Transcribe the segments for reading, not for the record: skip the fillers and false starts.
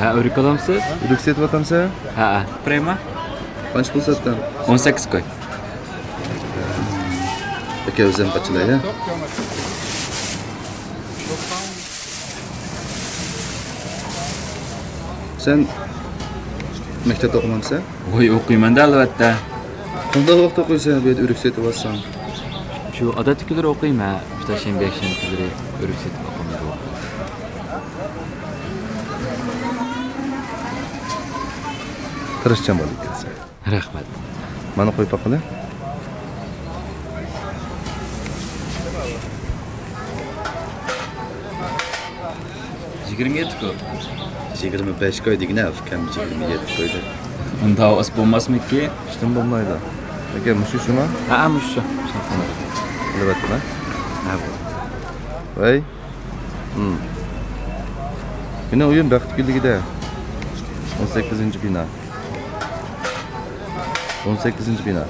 Ha, o'rik olamsiz? O'rik setyapsan? Ha, prema. Qancha pul sotding? 18 qo'y. Aka o'zim qachilay, ha? Sen maktabda o'qimaysan? Voy, o'qiyman-da albatta. Qanday vaqt o'qiysan? Bu yerda o'rik setyapsan. Shu odatdagilar o'qiyman. Bitta shanba kunlari o'rik setib o'qiyman. Tirishchan bo'lib ketsan. Rahmat. Mana qo'yib boqing. Ku. 25 qo'y degina, kam 27 qo'ydi. Unda os bo'lmasmiki? Ishtim bo'lmaydi. Aka, mushu shumi? Ha, mushu. Albatta. Ha, bu. Voy. Bino o'yin Baxtgulligida. 18-bino. 18-bino.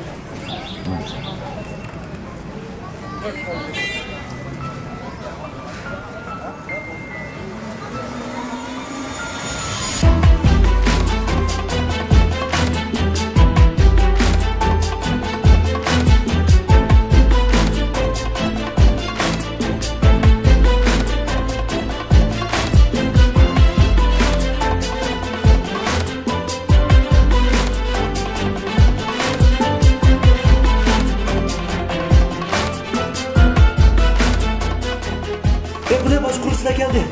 Geldi.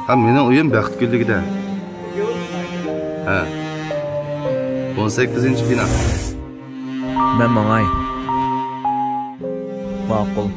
Ha, mening uyim Baxtgulligida. Ha. 18-bino. Men mangay. Ma'qul.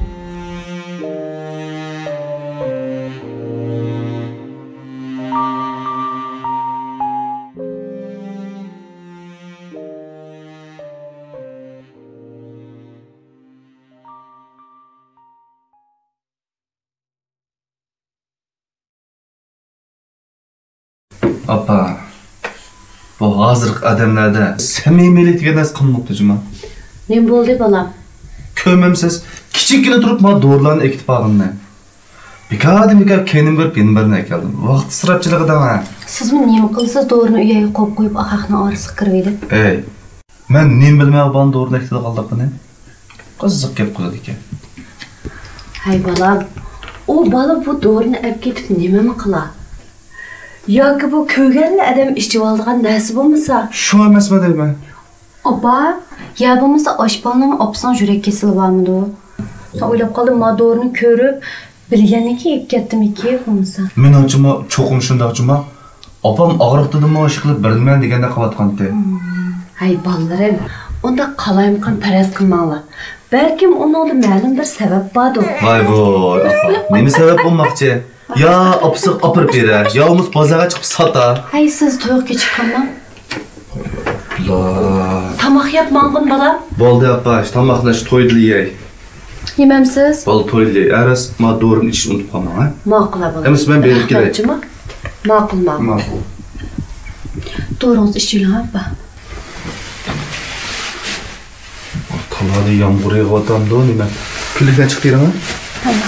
Apa, bu hozirgi odamlarda samimiylik degan narsa qolmabdi juma. Ne bo'ldi balam? Ko'mimsiz, kichikgina turib ma dorilarni ekitib olganman. Bekadimga kenim bir keldim. Vaqt israfchiligidan ha. Sizmi nima qilsiz dorini uyaga qo'yib ahaqni orisi kirib edi? Ey, men nima bilmay ban dorini ekitib qoldiqni. Qiziq gap qiladi ekan. Hay balam, o bola bu dorini olib ketib nima qila? Yoki bu ko'rganli adam ichib olgan narsa bo'lmasa? Shu emasmi deyman. Opa, ya bo'lmasa oshponni opsan yurak kesilib olmadi. Sen o'ylab qoldim, dorini ko'rib bilganiki yeb ketdimiki bo'lmasa. Men ochima cho'qim shundaqchima. Opam og'riq dedimi o'sha qilib bilmayman deganda qilayotgandi. Hay bolalar, unda qalayimqan paraz qilmanglar. Balkim onun ma'lum bir sabab bordir. Voy voy, nima sabab bo'lmoqchi? Ya opsiq opirib berar, yo'miz bozorga chiqib sota. Hay siz to'yga chiqqanman. Allah. Tamaq yap mangın balam. Boldu apaş, tamaqlaş toydu yey. Yememsiz? Bol toydu yey. Aras ma doğrun içini unutup kalma ha. Maqul balam. Emas ben berip kelay. Maqul maqul. Maqul. Doğrunuz içiyle abba. Taladı yağmur yağıp atamdı o nima? Külükten çıktı ha? Tamam.